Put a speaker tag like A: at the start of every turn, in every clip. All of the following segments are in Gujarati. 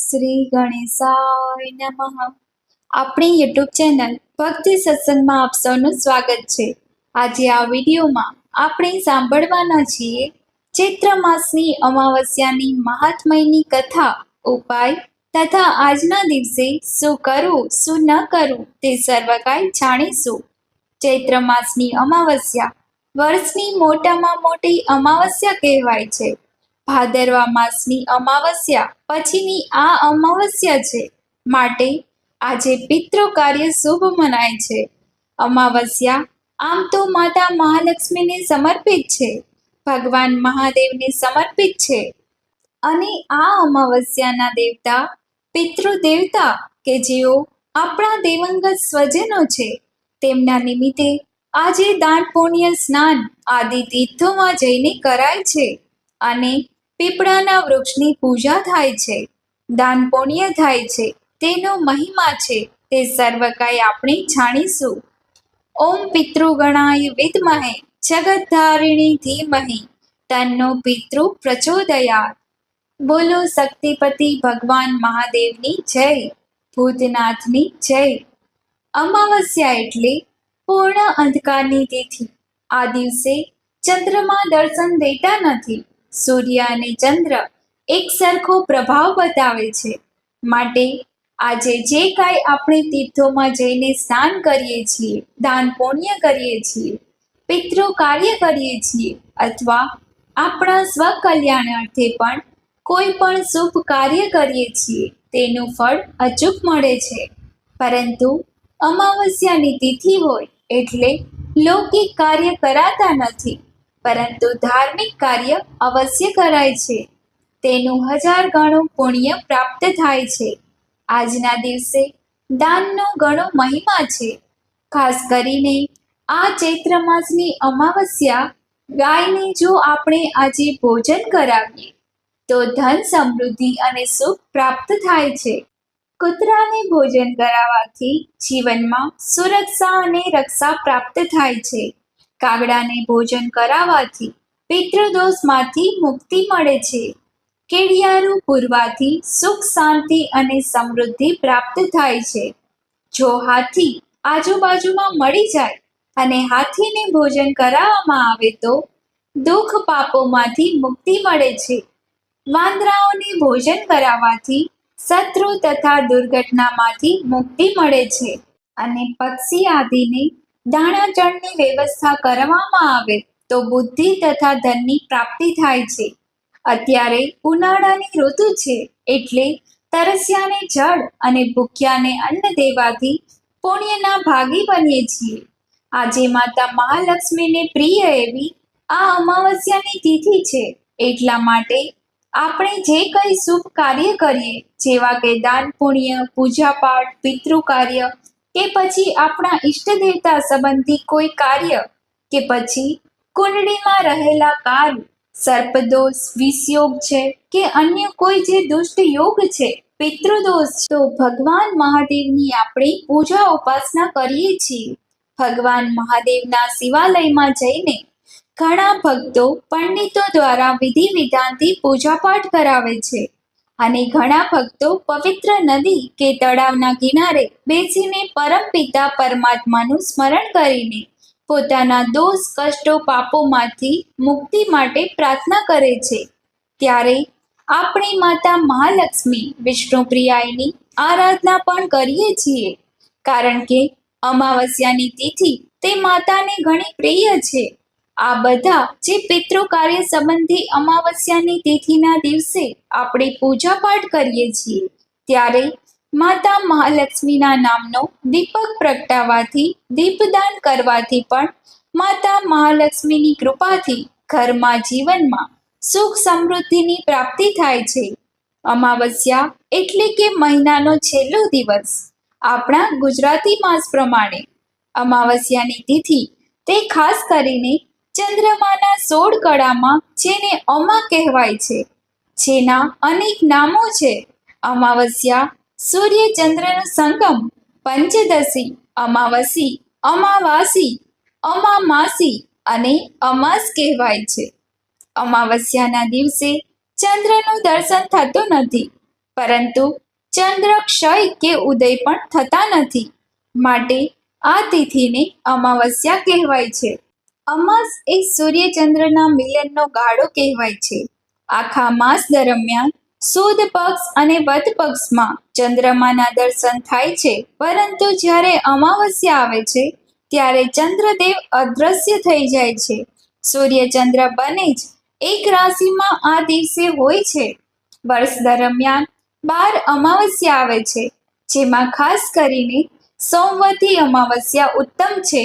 A: શ્રી ગણેશાય નમઃ. આપણી યુટ્યુબ ચેનલ ભક્તિ સત્સંગમાં આપ સૌનું સ્વાગત છે. આજે આ વિડીયોમાં આપણે સાંભળવાના છીએ ચૈત્ર માસની અમાવસ્યાની મહાત્મયની કથા, ઉપાય તથા આજના દિવસે શું કરવું શું ન કરવું તે સર્વ કાંઈ જાણીશું. ચૈત્ર માસની અમાવસ્યા વર્ષની મોટામાં મોટી અમાવસ્યા કહેવાય છે. ભાદરવા માસની અમાવસ્યા પછીની આ અમાવસ્યા છે, માટે આજે પિતૃ કાર્ય શુભ મનાય છે. અમાવસ્યા આમ તો માતા મહાલક્ષ્મીને સમર્પિત છે, ભગવાન મહાદેવને સમર્પિત છે અને આ અમાવસ્યાના દેવતા પિતૃ દેવતા કે જેઓ આપણા દિવંગત સ્વજનો છે, તેમના નિમિત્તે આજે દાન પુણ્ય સ્નાન આદિ તીર્થોમાં જઈને કરાય છે અને પીપળાના વૃક્ષની પૂજા થાય છે, દાન પુણ્ય થાય છે. તેનો મહિમા છે તે સર્વ કાંઈ આપણે જાણીશું. ઓમ પિતૃગણાય વિદ્મહે જગતધારિણી ધીમહિ તન્નો પિતૃ પ્રચોદયાત. બોલો શક્તિપતિ ભગવાન મહાદેવની જય, ભૂતનાથની જય. અમાવસ્યા એટલે પૂર્ણ અંધકારની તિથિ. આ દિવસે ચંદ્રમા દર્શન દેતા નથી. સૂર્ય અને ચંદ્ર એક સરખો પ્રભાવ બતાવે છે, માટે આજે જે કાંઈ આપણે તીર્થોમાં જઈને સ્નાન કરીએ છીએ, દાન પુણ્ય કરીએ છીએ, પિતૃ કાર્ય કરીએ છીએ અથવા આપણા સ્વકલ્યાણાર્થે પણ કોઈ પણ શુભ કાર્ય કરીએ છીએ, તેનું ફળ અચૂક મળે છે. પરંતુ અમાવસ્યાની તિથિ હોય એટલે લૌકિક કાર્ય કરાતા નથી, પરંતુ ધાર્મિક કાર્ય અવશ્ય કરાય છે. તેનું 1000 ગણું પુણ્ય પ્રાપ્ત થાય છે. આજના દિવસે દાનનો ઘણો મહિમા છે. ખાસ કરીને આ ચૈત્ર માસની અમાવસ્યા ગાયને જો આપણે આજે ભોજન કરાવીએ તો ધન સમૃદ્ધિ અને સુખ પ્રાપ્ત થાય છે. કૂતરાને ભોજન કરાવવાથી જીવનમાં સુરક્ષા અને રક્ષા પ્રાપ્ત થાય છે. કાગડાને ભોજન કરાવવાથી પિતૃદોષમાંથી મુક્તિ મળે છે. કેડિયારું પૂરવાથી સુખ શાંતિ અને સમૃદ્ધિ પ્રાપ્ત થાય છે. જો હાથી આજુબાજુમાં મળી જાય અને હાથીને ભોજન કરાવવામાં આવે તો દુઃખ પાપોમાંથી મુક્તિ મળે છે. વાંદરાઓને ભોજન કરાવવાથી શત્રુ તથા દુર્ઘટનામાંથી મુક્તિ મળે છે અને પક્ષી આદિને દાણા ચણની વ્યવસ્થા કરવામાં આવે તો બુદ્ધિ તથા ધનની પ્રાપ્તિ થાય છે. અત્યારે ઉનાળાની ઋતુ છે એટલે તરસ્યાને જળ અને ભૂખ્યાને અન્ન દેવાથી પુણ્યના ભાગી બનીએ છીએ. આજે માતા મહાલક્ષ્મીને પ્રિય એવી આ અમાવસ્યાની તિથિ છે, એટલા માટે આપણે જે કંઈ શુભ કાર્ય કરીએ, જેવા કે દાન પુણ્ય, પૂજાપાઠ, પિતૃ કાર્ય કે પછી આપણા ઈષ્ટ દેવતા સંબંધી કોઈ કાર્ય કે પછી કુંડળીમાં રહેલા કાર્ય, સર્પદોષ, વિષયોગ છે કે અન્ય કોઈ જે દુષ્ટ યોગ છે, પિતૃદોષ, તો ભગવાન મહાદેવની આપણે પૂજા ઉપાસના કરીએ છીએ. ભગવાન મહાદેવના શિવાલયમાં જઈને ઘણા ભક્તો પંડિતો દ્વારા વિધિ વિધાનથી પૂજાપાઠ કરાવે છે અને ઘણા ભક્તો પવિત્ર નદી કે તળાવના કિનારે બેસીને પરમપિતા પરમાત્માનું સ્મરણ કરીને પોતાના દોષ કષ્ટો પાપોમાંથી મુક્તિ માટે પ્રાર્થના કરે છે. ત્યારે આપણે માતા મહાલક્ષ્મી વિષ્ણુપ્રિયાની આરાધના પણ કરીએ છીએ, કારણ કે અમાવસ્યાની તિથિ તે માતાને ઘણી પ્રિય છે. આ બધા જે પિતૃ કાર્ય સંબંધી અમાવસ્યાની તિથિના દિવસે આપણે પૂજાપાઠ કરીએ છીએ, ત્યારે માતા મહાલક્ષ્મીના નામનો દીપક પ્રગટાવવાથી, દીપદાન કરવાથી પણ માતા મહાલક્ષ્મીની કૃપાથી ઘરમાં જીવનમાં સુખ સમૃદ્ધિની પ્રાપ્તિ થાય છે. અમાવસ્યા એટલે કે મહિનાનો છેલ્લો દિવસ. આપણા ગુજરાતી માસ પ્રમાણે અમાવસ્યાની તિથિ તે ખાસ કરીને ચંદ્રમાના 16 કળામાં જેને અમા કહેવાય છે, જેના અનેક નામો છે. અમાવસ્યા, સૂર્ય ચંદ્રનો સંગમ, પંચદશી, અમાવસી, અમાવાસી, અમામાસી અને અમાસ કહેવાય છે. અમાવસ્યાના દિવસે ચંદ્રનું દર્શન થતું નથી, પરંતુ ચંદ્ર ક્ષય કે ઉદય પણ થતા નથી, માટે આ તિથિને અમાવસ્યા કહેવાય છે. અમાસ એ સૂર્યચંદ્રના મિલનનો ગાળો કહેવાય છે. આખા માસ દરમિયાન સુદ પક્ષ અને વદ પક્ષમાં ચંદ્રમાના દર્શન થાય છે, પરંતુ જ્યારે અમાવસ્યા આવે છે ત્યારે ચંદ્રદેવ અદૃશ્ય થઈ જાય છે. સૂર્યચંદ્ર બંને જ એક રાશિમાં આ દિવસે હોય છે. વર્ષ દરમિયાન 12 અમાવસ્યા આવે છે, જેમાં ખાસ કરીને સોમવતી અમાવસ્યા ઉત્તમ છે.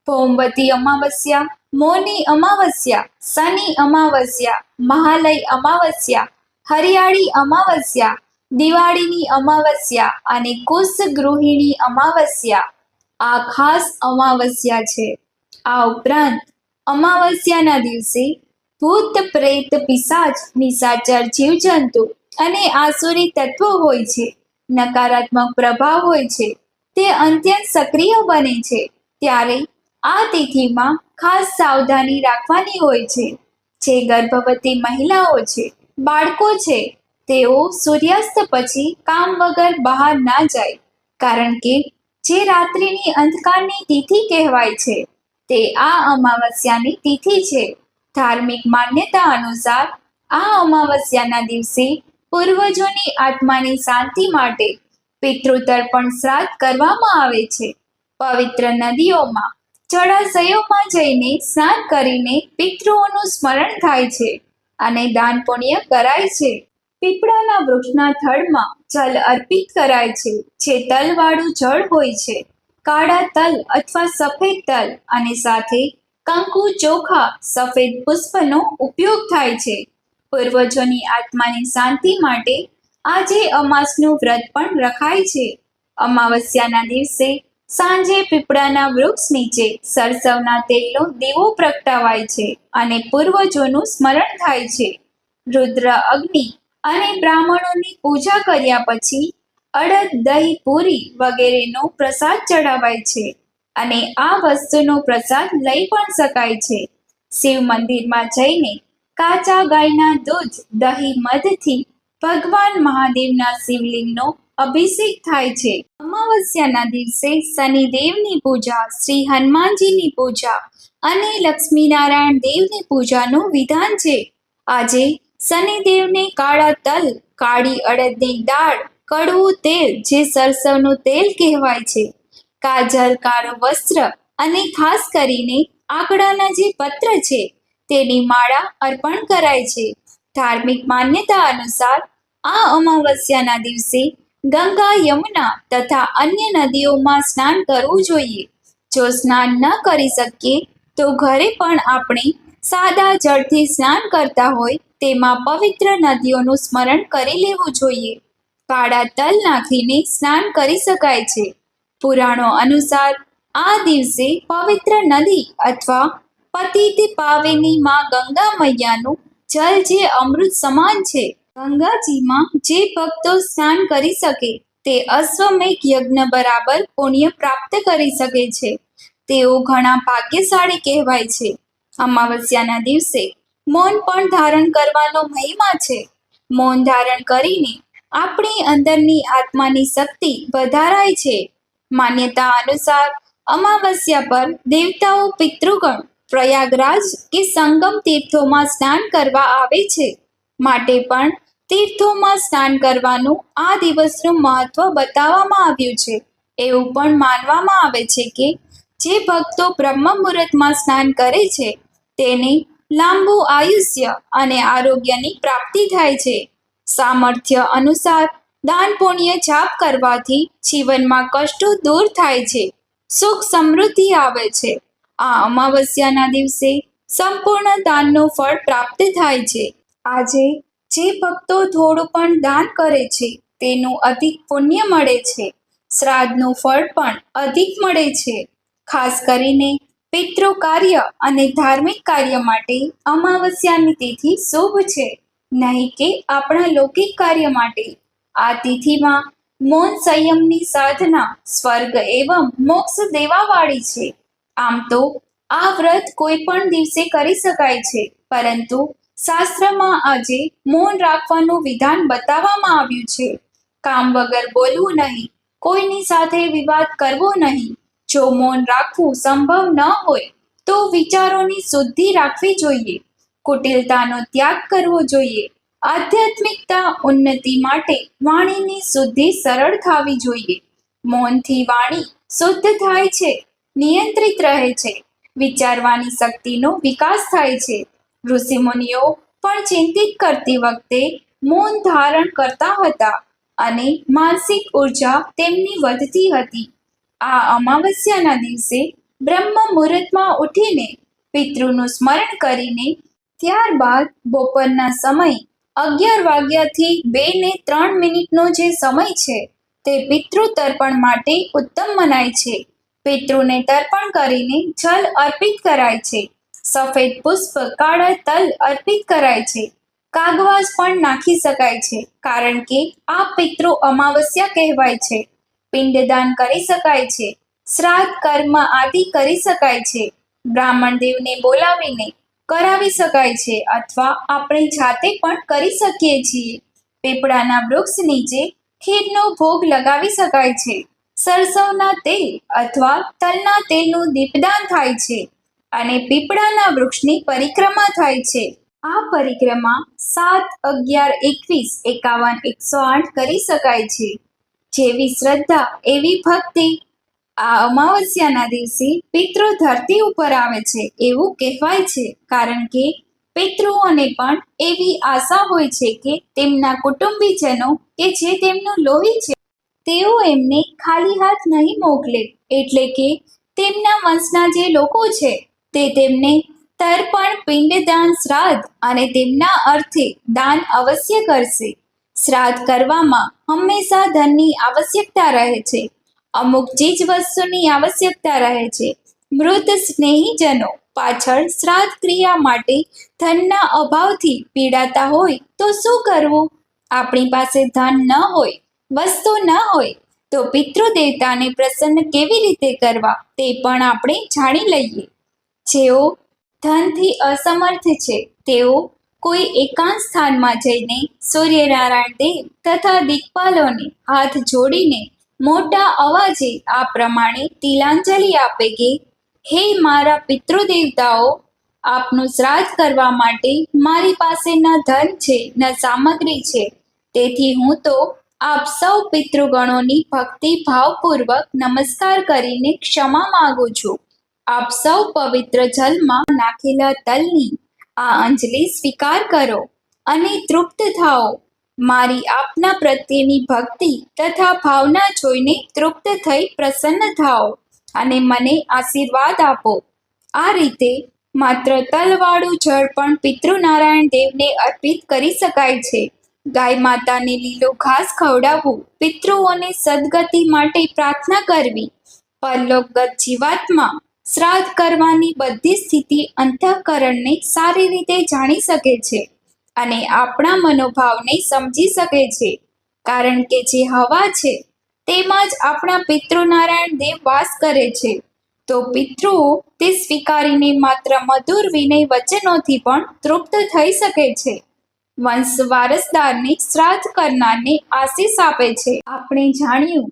A: ભૌમવતી અમાવસ્યા, મૌની અમાવસ્યા, શનિ અમાવસ્યા, મહાલય અમાવસ્યા, હરિયાળી અમાવસ્યા, દિવાળીની અમાવસ્યા અને કુશગૃહિણી અમાવસ્યા આ ખાસ અમાવસ્યા છે. આ ઉપરાંત અમાવસ્યાના દિવસે ભૂત પ્રેત પિશાચ નિશાચર જીવજંતુ અને આસુરી તત્વો હોય છે. નકારાત્મક પ્રભાવ હોય છે, તે અત્યંત સક્રિય બને છે. ત્યારે આ તિથિમાં ખાસ સાવધાની રાખવાની હોય છે. જે ગર્ભવતી મહિલાઓ છે, બાળકો છે, તેઓ સૂર્યાસ્ત પછી કામ વગર બહાર ના જાય, કારણ કે જે રાત્રિની અંધકારની તિથિ કહેવાય છે, તે આ અમાવસ્યાની તિથિ છે. ધાર્મિક માન્યતા અનુસાર આ અમાવસ્યાના દિવસે પૂર્વજોની આત્માની શાંતિ માટે પિતૃતર્પણ શ્રાદ્ધ કરવામાં આવે છે. પવિત્ર નદીઓમાં, જળાશયોમાં જઈને સ્નાન કરીને પિતૃઓનું સ્મરણ થાય છે અને દાન પુણ્ય કરાય છે. પીપળાના વૃક્ષના થડમાં જલ અર્પિત કરાય છે, જે તલવાળું જળ હોય છે. કાળા તલ અથવા સફેદ તલ અને સાથે કંકુ, ચોખા, સફેદ પુષ્પનો ઉપયોગ થાય છે. પૂર્વજોની આત્માની શાંતિ માટે આજે અમાસનું વ્રત પણ રખાય છે. અમાવસ્યાના દિવસે સાંજે પીપળાના વૃક્ષ નીચે સરસવના તેલનો દીવો પ્રગટાવાય છે અને પૂર્વજોનું સ્મરણ થાય છે. રુદ્ર, અગ્નિ અને બ્રાહ્મણોની પૂજા કર્યા પછી અડદ, દહીં, પૂરી વગેરેનો પ્રસાદ ચડાવાય છે અને આ વસ્તુનો પ્રસાદ લઈ પણ શકાય છે. શિવ મંદિરમાં જઈને કાચા ગાયના દૂધ, દહીં, મધથી ભગવાન મહાદેવના શિવલિંગનો અભિષેક થાય છે. અમાવસ્યાના દિવસે શનિદેવની પૂજા, શ્રી હનુમાનજીની પૂજા અને લક્ષ્મીનારાયણ દેવની પૂજાનું વિધાન છે. આજે શનિદેવને કાળા તલ, કાળી અડદની દાળ, કડવું તેલ જે સરસવનું તેલ કહેવાય છે, કાજલ, કાળું વસ્ત્ર અને ખાસ કરીને આકડાના જે પત્ર છે તેની માળા અર્પણ કરાય છે. ધાર્મિક માન્યતા અનુસાર આ અમાવસ્યાના દિવસે ગંગા, યમુના તથા અન્ય નદીઓમાં સ્નાન કરવું જોઈએ. જો સ્નાન ન કરી શકીએ તો ઘરે પણ આપણે સાદા જળથી સ્નાન કરતા હોય તેમાં પવિત્ર નદીઓનું સ્મરણ કરી લેવું જોઈએ. કાળા તલ નાખીને સ્નાન કરી શકાય છે. પુરાણો અનુસાર આ દિવસે પવિત્ર નદી અથવા પતિત પાવેની માં ગંગા મૈયાનું જલ જે અમૃત સમાન છે. ગંગાજીમાં જે ભક્તો સ્નાન કરી શકે તે અશ્વમેઘ યજ્ઞ બરાબર પુણ્ય પ્રાપ્ત કરી શકે છે. તેઓ ઘણા ભાગ્યશાળી કહેવાય છે. અમાવસ્યાના દિવસે મૌન પણ ધારણ કરવાનો મહિમા છે. મૌન ધારણ કરીને આપણી અંદરની આત્માની શક્તિ વધારાય છે. માન્યતા અનુસાર અમાવસ્યા પર દેવતાઓ, પિતૃગણ પ્રયાગરાજ કે સંગમ તીર્થોમાં સ્નાન કરવા આવે છે, માટે પણ તીર્થોમાં સ્નાન કરવાનું આ દિવસનું મહત્વ બતાવવામાં આવ્યું છે. એવું પણ માનવામાં આવે છે કે જે ભક્તો બ્રહ્મ મુહૂર્તમાં સ્નાન કરે છે તેને લાંબુ આયુષ્ય અને આરોગ્યની પ્રાપ્તિ થાય છે. સામર્થ્ય અનુસાર દાન પુણ્ય જાપ કરવાથી જીવનમાં કષ્ટો દૂર થાય છે, સુખ સમૃદ્ધિ આવે છે. આ અમાવસ્યાના દિવસે સંપૂર્ણ દાનનું ફળ પ્રાપ્ત થાય છે. આજે જે ભક્તો થોડું પણ દાન કરે છે તેનું અધિક પુણ્ય મળે છે. શ્રાદ્ધનું ફળ પણ અધિક મળે છે. ખાસ કરીને પિતૃ કાર્ય અને ધાર્મિક કાર્ય માટે અમાવસ્યાની તિથિ શુભ છે, નહીં કે આપણા લૌકિક કાર્ય માટે. આ તિથિમાં મૌન સંયમની સાધના સ્વર્ગ એવં મોક્ષ દેવાવાળી છે. આમ તો આ વ્રત કોઈ પણ દિવસે કરી શકાય છે, પરંતુ શાસ્ત્રમાં આજે મૌન રાખવાનું વિધાન બતાવવામાં આવ્યું છે. કામ વગર બોલવું નહીં, કોઈની સાથે વિવાદ કરવો નહીં. જો મૌન રાખવું સંભવ ન હોય તો વિચારોની શુદ્ધિ રાખવી જોઈએ. કુટિલતાનો ત્યાગ કરવો જોઈએ. આધ્યાત્મિકતા ઉન્નતિ માટે વાણીની શુદ્ધિ સરળ થવી જોઈએ. મૌનથી વાણી શુદ્ધ થાય છે, નિયંત્રિત રહે છે. વિચારવાની શક્તિનો વિકાસ થાય છે. ઋષિમુનિઓ પણ ચિંતિત કરતી વખતે મૌન ધારણ કરતા હતા અને માનસિક ઉર્જા તેમની વધતી હતી. આ અમાવસ્યાના દિવસે બ્રહ્મ મુહૂર્તમાં ઉઠીને પિતૃનું સ્મરણ કરીને ત્યારબાદ બપોરના સમય 11 વાગ્યાથી 2 ને 3 મિનિટનો જે સમય છે તે પિતૃ તર્પણ માટે ઉત્તમ મનાય છે. પિતૃને તર્પણ કરીને જલ અર્પિત કરાય છે. સફેદ પુષ્પ, કાળા તલ અર્પિત કરાય છે. કાગવાસ પણ નાખી શકાય છે, કારણ કે આ પિતૃ અમાવસ્યા કહેવાય છે. પિંડદાન કરી શકાય છે. શ્રાદ્ધ કર્મ આદિ કરી શકાય છે. બ્રાહ્મણ દેવને બોલાવીને કરાવી શકાય છે અથવા આપણે જાતે પણ કરી શકીએ છીએ. પીપળાના વૃક્ષ નીચે ખીરનો ભોગ લગાવી શકાય છે. સરસવના તેલ અથવા તલના તેલનું દીપદાન થાય છે અને પીપળાના વૃક્ષની પરિક્રમા થાય છે. આ પરિક્રમા 7, 11, 21, 51, 108 કરી શકાય છે. જેવી શ્રદ્ધા એવી ભક્તિ. આ અમાવસ્યાના દિવસે પિતૃ ધરતી ઉપર આવે છે એવું કહેવાય છે, કારણ કે પિતૃઓને પણ એવી આશા હોય છે કે તેમના કુટુંબીજનો કે જે તેમનું લોહી છે તેઓ એમને ખાલી હાથ નહીં મોકલે. એટલે કે તેમના વંશના જે લોકો છે તે તેમને તર્પણ, પિંડદાન, શ્રાદ્ધ અને તેમના અર્થે દાન અવશ્ય કરશે. શ્રાદ્ધ કરવામાં હંમેશા ધનની આવશ્યકતા રહે છે. અમુક ચીજ વસ્તુની આવશ્યકતા રહે છે. મૃત સ્નેહીજનો પાછળ શ્રાદ્ધ ક્રિયા માટે ધનના અભાવથી પીડાતા હોય તો શું કરવું? આપણી પાસે ધન ન હોય, વસ્તુ ન હોય તો પિતૃ દેવતાને પ્રસન્ન કેવી રીતે કરવા તે પણ આપણે જાણી લઈએ. જેઓ ધનથી અસમર્થ છે તેઓ કોઈ એકાંત સ્થાનમાં જઈને સૂર્યનારાયણ દેવ તથા દિક્પાલોને હાથ જોડીને મોટા અવાજે આ પ્રમાણે તિલાંજલિ આપે કે હે મારા પિતૃદેવતાઓ, આપનું શ્રાદ્ધ કરવા માટે મારી પાસે ન ધન છે ન સામગ્રી છે. તેથી હું તો આપ સૌ પિતૃગણોની ભક્તિ ભાવપૂર્વક નમસ્કાર કરીને ક્ષમા માગું છું. આપ સૌ પવિત્ર જલમાં નાખેલા તલની આ અંજલિ સ્વીકાર કરો અને તૃપ્ત થાઓ. મારી આપના પ્રત્યેની ભક્તિ તથા ભાવના જોઈને તૃપ્ત થઈ પ્રસન્ન થાઓ અને મને આશીર્વાદ આપો. આ રીતે માત્ર તલવાળું જળ પણ પિતૃનારાયણ દેવને અર્પિત કરી શકાય છે. ગાય માતાને લીલો ઘાસ ખવડાવવું, પિતૃઓને સદગતિ માટે પ્રાર્થના કરવી, પરલોકગત જીવાત્મા શ્રાદ્ધ કરવાની બધી સ્થિતિ અંતઃકરણને સારી રીતે જાણી શકે છે અને આપણા મનોભાવને સમજી શકે છે, કારણ કે જે હવા છે તેમાં જ આપણા પિતૃનારાયણ દેવ વાસ કરે છે. તો પિતૃઓ તે સ્વીકારીને માત્ર મધુર વિનય વચનોથી પણ તૃપ્ત થઈ શકે છે. વંશ વારસદારને શ્રાદ્ધ કરનારને આશીષ આપે છે. આપણે જાણ્યું,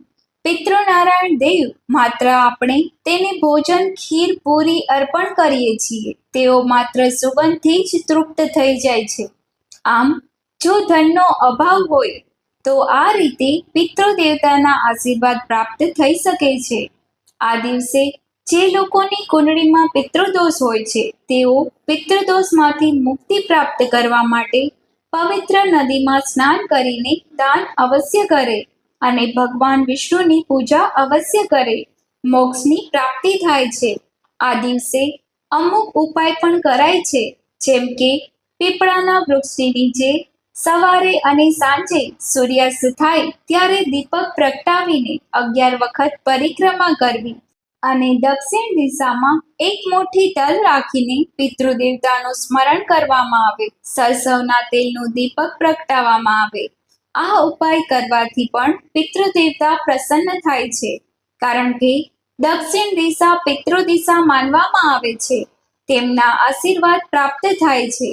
A: પિતૃનારાયણ દેવ માત્ર આપણે તેને ભોજન, ખીર, પૂરી અર્પણ કરીએ છીએ. તેઓ માત્ર સુગંધથી જ તૃપ્ત થઈ જાય છે. આમ જો ધનનો અભાવ હોય તો આ રીતે પિતૃ દેવતાના આશીર્વાદ પ્રાપ્ત થઈ શકે છે. આ દિવસે જે લોકોની કુંડળીમાં પિતૃદોષ હોય છે તેઓ પિતૃદોષમાંથી મુક્તિ પ્રાપ્ત કરવા માટે પવિત્ર નદીમાં સ્નાન કરીને દાન અવશ્ય કરે અને ભગવાન વિષ્ણુની પૂજા અવશ્ય કરે. મોક્ષની પ્રાપ્તિ થાય છે. આ દિવસે અમુક ઉપાય પણ કરાય છે, જેમ કે પીપળાના વૃક્ષની નીચે સવારે અને સાંજે સૂર્યાસ્ત થાય ત્યારે દીપક પ્રગટાવીને 11 વખત પરિક્રમા કરવી અને દક્ષિણ દિશામાં એક મુઠ્ઠી તલ રાખીને પિતૃદેવતાનું સ્મરણ કરવામાં આવે. સરસવના તેલનું દીપક પ્રગટાવવામાં આવે. આ ઉપાય કરવાથી પણ પિતૃદેવતા પ્રસન્ન થાય છે, કારણ કે દક્ષિણ દિશા પિતૃ દિશા માનવામાં આવે છે. તેમના આશીર્વાદ પ્રાપ્ત થાય છે.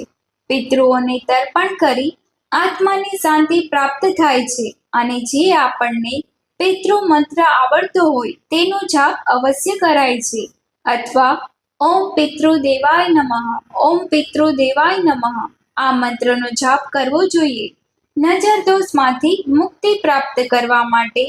A: પિતૃઓને તર્પણ કરી આત્માની શાંતિ પ્રાપ્ત થાય છે. અને જે આપણને પિતૃ મંત્ર આવડતો હોય તેનો જાપ અવશ્ય કરાય છે. અથવા ઓમ પિતૃદેવાય નમઃ, ઓમ પિતૃદેવાય નમઃ આ મંત્રનો જાપ કરવો જોઈએ. નજર દોષમાંથી મુક્તિ પ્રાપ્ત કરવા માટે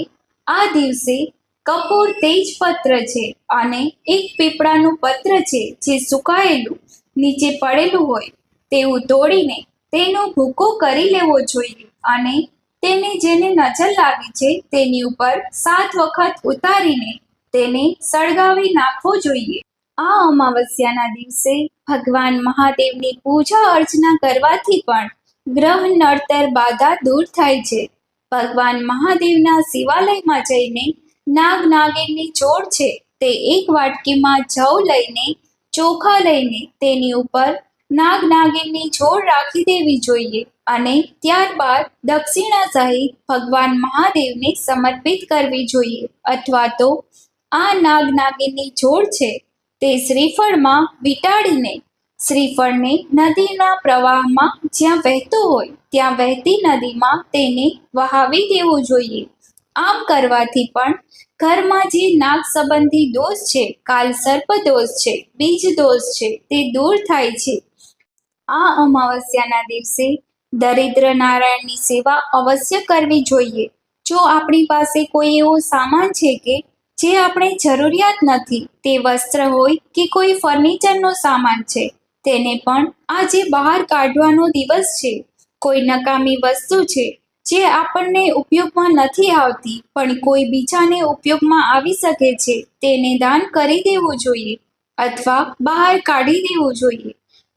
A: આ દિવસે કપૂર તેજ પત્ર છે અને એક પીપળાનું પત્ર છે જે સુકાયેલું નીચે પડેલું હોય તેવું તોડીને તેનો ભૂકો કરી લેવો જોઈએ. અને તેને જેને નજર લાગી છે તેની ઉપર 7 વખત ઉતારીને તેને સળગાવી નાખવો જોઈએ. આ અમાવસ્યાના દિવસે ભગવાન મહાદેવની પૂજા અર્ચના કરવાથી પણ ગ્રહ નડતર બાધા દૂર થાય છે. ભગવાન મહાદેવના શિવાલયમાં જઈને નાગ નાગિનની જોડ છે તે એક વાટકીમાં જવ લઈને ચોખા લઈને તેની ઉપર નાગ નાગિનની જોડ રાખી દેવી જોઈએ. અને ત્યારબાદ દક્ષિણા સહિત ભગવાન મહાદેવને સમર્પિત કરવી જોઈએ. અથવા તો આ નાગ નાગિનની જોડ છે તે શ્રીફળમાં વીંટાળીને શ્રીફળને નદીના પ્રવાહમાં જ્યાં વહેતો હોય ત્યાં વહેતી નદીમાં તેને વહાવી દેવું જોઈએ. આમ કરવાથી પણ ઘરમાં જે નાગ સંબંધી દોષ છે, કાલ સર્પ દોષ છે, બીજ દોષ છે તે દૂર થાય છે. આ અમાવસ્યાના દિવસે દરિદ્ર નારાયણની સેવા અવશ્ય કરવી જોઈએ. જો આપણી પાસે કોઈ એવો સામાન છે કે જે આપણે જરૂરિયાત નથી, તે વસ્ત્ર હોય કે કોઈ ફર્નિચરનો સામાન છે, તેને પણ આજે બહાર કાઢવાનો દિવસ છે. કોઈ નકામી વસ્તુ છે જે આપણને ઉપયોગમાં નથી આવતી પણ કોઈ બીજાને ઉપયોગમાં આવી શકે છે, તેને દાન કરી દેવું જોઈએ અથવા બહાર કાઢી દેવું જોઈએ.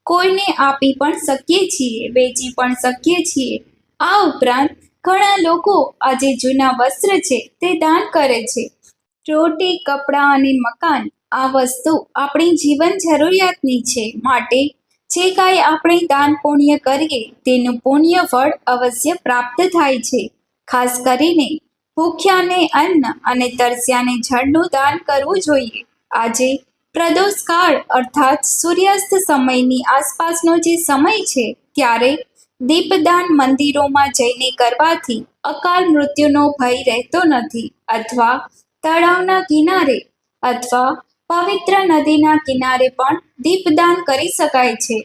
A: કોઈને આપી પણ શકીએ છીએ, વેચી પણ શકીએ છીએ. આ ઉપરાંત ઘણા લોકો આજે જૂના વસ્ત્ર છે તે દાન કરે છે. રોટી, કપડાં અને મકાન આ વસ્તુ આપણી જીવન જરૂરિયાતની છે. માટે જે કાંઈ આપણે દાન પુણ્ય કરીએ તેનું પુણ્ય ફળ અવશ્ય પ્રાપ્ત થાય છે. ખાસ કરીને ભૂખ્યાને અન્ન અને તરસ્યાને જળનું દાન કરવું જોઈએ. આજે પ્રદોષ કાળ અર્થાત સૂર્યાસ્ત સમયની આસપાસનો જે સમય છે ત્યારે દીપદાન મંદિરોમાં જઈને કરવાથી અકાલ મૃત્યુનો ભય રહેતો નથી. અથવા તળાવના કિનારે અથવા પવિત્ર નદીના કિનારે પણ દીપદાન કરી શકાય છે.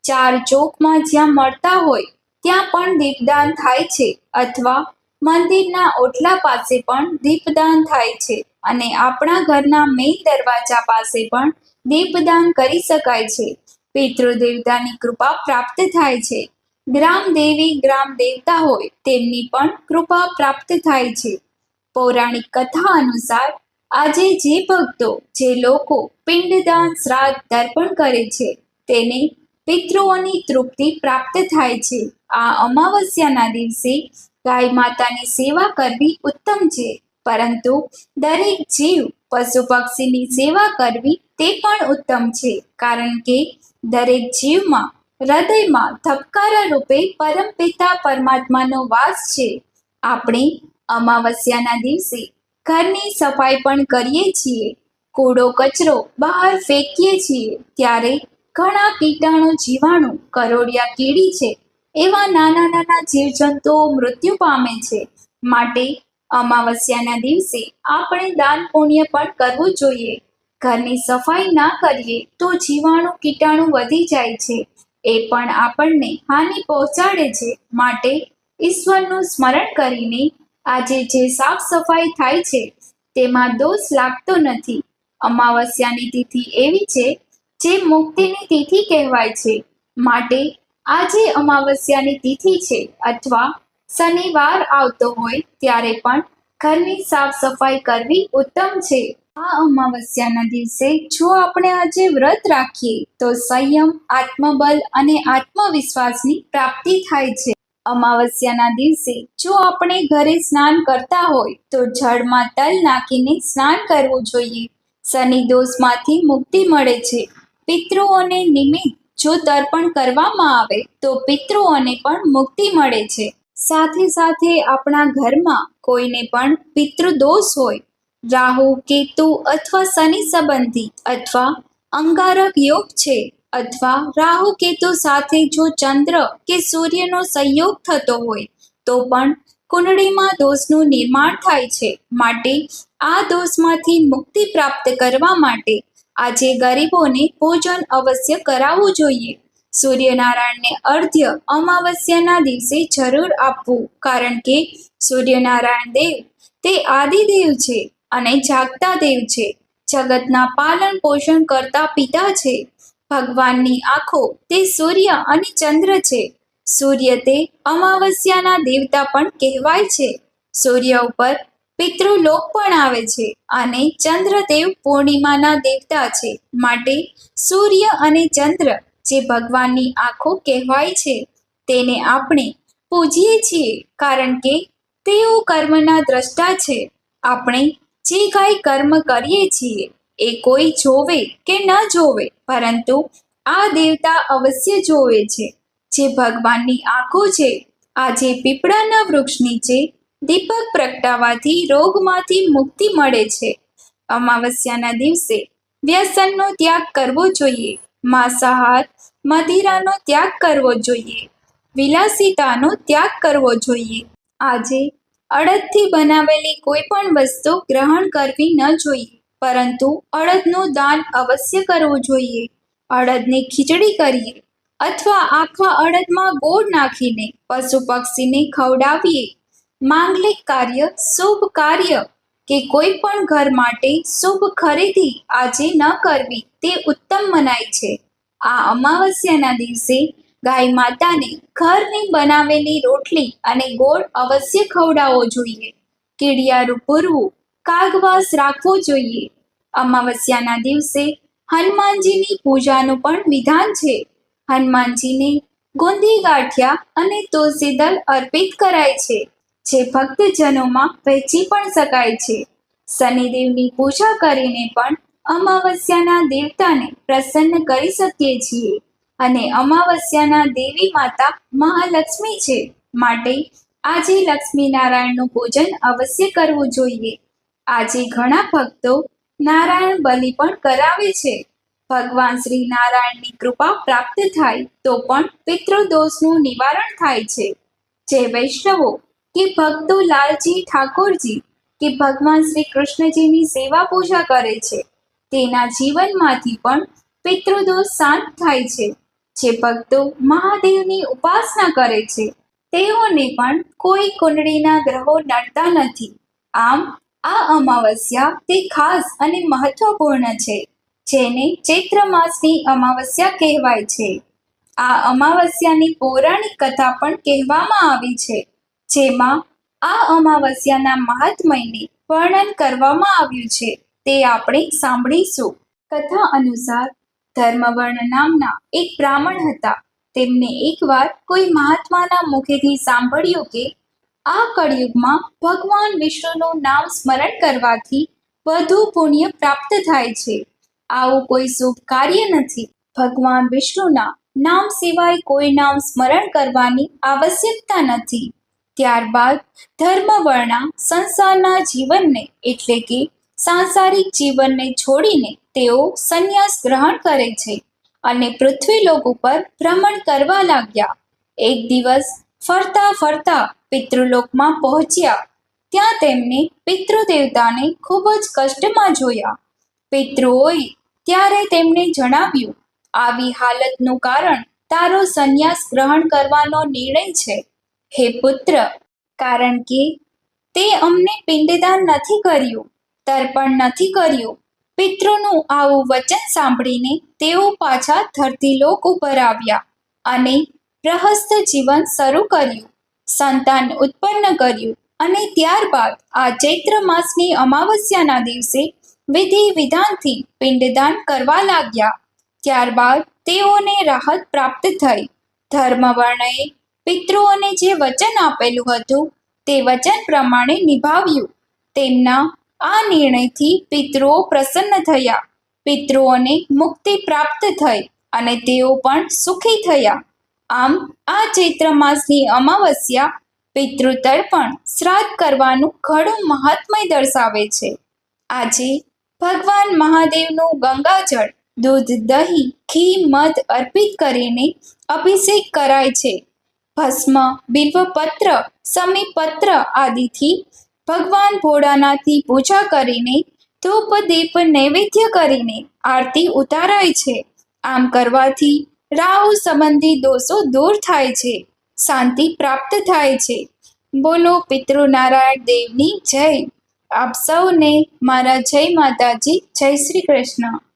A: 4 ચોકમાં જ્યાં મળતા હોય ત્યાં પણ દીપદાન થાય છે. અથવા મંદિરના ઓટલા પાસે પણ દીપદાન થાય છે. અને આપણા ઘરના મેઇન દરવાજા પાસે પણ દીપદાન કરી શકાય છે. પિતૃદેવતાની કૃપા પ્રાપ્ત થાય છે. ગ્રામ દેવી ગ્રામ દેવતા હોય તેમની પણ કૃપા પ્રાપ્ત થાય છે. પૌરાણિક કથા અનુસાર આજે જે ભક્તો, જે લોકો પિંડદાન, શ્રાદ્ધ, તર્પણ કરે છે તેને પિતૃઓની તૃપ્તિ પ્રાપ્ત થાય છે. આ અમાવસ્યાના દિવસે ગાય માતાની સેવા કરવી ઉત્તમ છે. પરંતુ દરેક જીવ, પશુ પક્ષીની સેવા કરવી તે પણ ઉત્તમ છે. કારણ કે દરેક જીવમાં હૃદયમાં ધબકારા રૂપે પરમપિતા પરમાત્માનો વાસ છે. આપણે અમાવસ્યાના દિવસે ઘરની સફાઈ પણ કરીએ છીએ, કૂડો કચરો બહાર ફેંકીએ છીએ ત્યારે ઘણા કીટાણુ, જીવાણુ, કરોળિયા, કીડી છે એવા નાના નાના જીવજંતુઓ મૃત્યુ પામે છે. માટે અમાવસ્યાના દિવસે આપણે દાન પુણ્ય પણ કરવું જોઈએ. ઘરની સફાઈ ના કરીએ તો જીવાણુ, કીટાણુ વધી જાય છે, એ પણ આપણને હાનિ પહોંચાડે છે. માટે ઈશ્વરનું સ્મરણ કરીને આજે જે સાફ સફાઈ થાય છે તેમાં દોષ લાગતો નથી. અમાવસ્યાની તિથિ એવી છે જે મુક્તિની તિથિ કહેવાય છે. માટે આજે અમાવસ્યાની તિથિ છે અથવા શનિવાર આવતો હોય ત્યારે પણ ઘરની સાફ સફાઈ કરવી ઉત્તમ છે. આ અમાવસ્યાના દિવસે જો આપણે આજે વ્રત રાખીએ તો સંયમ, આત્મબલ અને આત્મવિશ્વાસની પ્રાપ્તિ થાય છે. અમાવસ્યાના દિવસે જો આપણે ઘરે સ્નાન કરતા હોય તો જળમાં તલ નાખીને સ્નાન કરવું જોઈએ. શનિ દોષમાંથી મુક્તિ મળે છે. પિતૃઓને નિમિત્ત જો તર્પણ કરવામાં આવે તો પિતૃઓને પણ મુક્તિ મળે છે. સાથે સાથે આપણા ઘરમાં કોઈને પણ પિતૃદોષ હોય, રાહુ, કેતુ અથવા શનિ સંબંધી અથવા અંગારક યોગ છે અથવા રાહુ કેતુ સાથે જો ચંદ્ર કે સૂર્યનો સંયોગ થતો હોય તો પણ કુંડળીમાં દોષનું નિર્માણ થાય છે. માટે આ દોષમાંથી મુક્તિ પ્રાપ્ત કરવા માટે આજે ગરીબોને ભોજન અવશ્ય કરાવવું જોઈએ. સૂર્યનારાયણને અર્ધ્ય અમાવસ્યાના દિવસે જરૂર આપવું, કારણ કે સૂર્યનારાયણ દેવ તે આદિદેવ છે અને જાગતા દેવ છે. જગતના પાલન પોષણ કરતા પિતા છે. ભગવાનની આંખો તે સૂર્ય અને ચંદ્ર છે. સૂર્ય તે અમાવસ્યાના દેવતા પણ કહેવાય છે. સૂર્ય ઉપર પિતૃલોક પણ આવે છે અને ચંદ્રદેવ પૂર્ણિમાના દેવતા છે. માટે સૂર્ય અને ચંદ્ર જે ભગવાનની આંખો કહેવાય છે તેને આપણે પૂજીએ છીએ, કારણ કે તેઓ કર્મના દ્રષ્ટા છે. આપણે જે કાંઈ કર્મ કરીએ છીએ એ કોઈ જોવે કે ન જોવે, પરંતુ આ દેવતા અવશ્ય જોવે છે. જે ભગવાનની આંખો છે. આજે પીપળાના વૃક્ષ નીચે દીપક પ્રગટાવવાથી રોગમાંથી મુક્તિ મળે છે. અમાવસ્યાના દિવસે વ્યસનનો ત્યાગ કરવો જોઈએ. માંસાહાર મદિરાનો ત્યાગ કરવો જોઈએ. વિલાસિતાનો ત્યાગ કરવો જોઈએ. આજે અડદથી બનાવેલી કોઈ પણ વસ્તુ ગ્રહણ કરવી ન જોઈએ, પરંતુ અડદનું દાન અવશ્ય કરવું જોઈએ. અડદની ખીચડી કરીએ અથવા આખા અડદમાં ગોળ નાખીને પશુ પક્ષીને ખવડાવીએ. માંગલિક કાર્ય, શુભ કાર્ય કે કોઈ પણ ઘર માટે શુભ ખરીદી આજે ન કરવી તે ઉત્તમ મનાય છે. આ અમાવસ્યાના દિવસે ગાય માતાને ઘરની બનાવેલી રોટલી અને ગોળ અવશ્ય ખવડાવવો જોઈએ. કીડિયારું પૂરવું, કાગવાસ રાખવો જોઈએ. અમાવસ્યાના દિવસે હનુમાનજીની પૂજાનું પણ વિધાન છે. હનુમાનજીને ગુંદી ગાંઠિયા અને તુલસી દળ અર્પિત કરાય છે, જે ભક્તજનોમાં વહેંચી પણ શકાય છે. શનિદેવની પૂજા કરીને પણ અમાવસ્યાના દેવતાને પ્રસન્ન કરી શકીએ છીએ. અને અમાવસ્યાના દેવી માતા મહાલક્ષ્મી છે. માટે આજે લક્ષ્મી નારાયણનું પૂજન અવશ્ય કરવું જોઈએ. આજે ઘણા ભક્તો નારાયણ બલિ પણ કરાવે છે. ભગવાન શ્રી નારાયણની કૃપા પ્રાપ્ત થાય તો પણ પિતૃદોષનું નિવારણ થાય છે. જે વૈષ્ણવો કે ભક્તો લાલજી ઠાકોરજી કે ભગવાન શ્રી કૃષ્ણજીની સેવા પૂજા કરે છે તેના જીવનમાંથી પણ પિતૃદોષ શાંત થાય છે. જે ભક્તો મહાદેવની ઉપાસના કરે છે તેઓને પણ કોઈ કુંડળીના ગ્રહો નડતા નથી. આમ આ અમાવસ્યા તે ખાસ અને મહત્વપૂર્ણ છે, જેને ચૈત્ર માસની અમાવસ્યા કહેવાય છે. આ અમાવસ્યાની પૌરાણિક કથા પણ કહેવામાં આવી છે, જેમાં આ અમાવસ્યાના મહાત્મયને વર્ણન કરવામાં આવ્યું છે. તે આપણે સાંભળીશું. કથા અનુસાર ધર્મવર્ણ નામના એક બ્રાહ્મણ હતા. તેમને એકવાર કોઈ મહાત્માના મુખેથી સાંભળ્યું કે આ કળિયુગમાં ભગવાન વિષ્ણુનું નામ સ્મરણ કરવાથી વધુ પુણ્ય પ્રાપ્ત થાય છે. આવું કોઈ શુભ કાર્ય નથી. ભગવાન વિષ્ણુના નામ સિવાય કોઈ નામ સ્મરણ કરવાની આવશ્યકતા નથી. ત્યારબાદ ધર્મવર્ણા સંસારના જીવનને એટલે કે સાંસારિક જીવનને છોડીને તેઓ સંન્યાસ ગ્રહણ કરે છે અને પૃથ્વીલોક ઉપર ભ્રમણ કરવા લાગ્યા. એક દિવસ ફરતા ફરતા પિતૃલોકમાં પહોંચ્યા. ત્યાં તેમને પિતૃદેવતાને ખૂબ જ કષ્ટમાં જોયા. પિતૃઓએ ત્યારે તેમને જણાવ્યું, આવી હાલતનું કારણ તારો સંન્યાસ ગ્રહણ કરવાનો નિર્ણય છે. હે પુત્ર, કારણ કે તે અમને પિંડદાન નથી કર્યું, તર્પણ નથી કર્યું. પિતૃનું આવું વચન સાંભળીને તેઓ પાછા ધરતીલોક ઉપર આવ્યા અને ગૃહસ્થ જીવન શરૂ કર્યું. સંતાન ઉત્પન્ન કર્યું અને ત્યારબાદ આ ચૈત્ર માસની અમાવસ્યાના દિવસે વિધિ વિધાનથી પિંડદાન કરવા લાગ્યા. ત્યારબાદ તેઓને રાહત પ્રાપ્ત થઈ. ધર્મવર્ણએ પિતૃઓને જે વચન આપેલું હતું તે વચન પ્રમાણે નિભાવ્યું. તેમના આ નિર્ણયથી પિતૃઓ પ્રસન્ન થયા. પિતૃઓને મુક્તિ પ્રાપ્ત થઈ અને તેઓ પણ સુખી થયા. આમ આ ચૈત્ર માસની અમાવસ્યા પિતૃતર્પણ શ્રાદ્ધ કરવાનું ઘણું મહાત્મય દર્શાવે છે. આજે ભગવાન મહાદેવનું ગંગાજળ દૂધ, દહીં, ઘી, મધ અર્પિત કરીને અભિષેક કરાય છે. ભસ્મ, બિલ્વપત્ર, સમીપત્ર આદિથી ભગવાન ભોળાનાથની પૂજા કરીને ધૂપ, દીપ નૈવેદ્ય કરીને આરતી ઉતારાય છે. આમ કરવાથી રાહુ સંબંધી દોષો દૂર થાય છે, શાંતિ પ્રાપ્ત થાય છે. બોલો પિતૃનારાયણ દેવની જય. આપ સૌને મારા જય માતાજી, જય શ્રી કૃષ્ણ.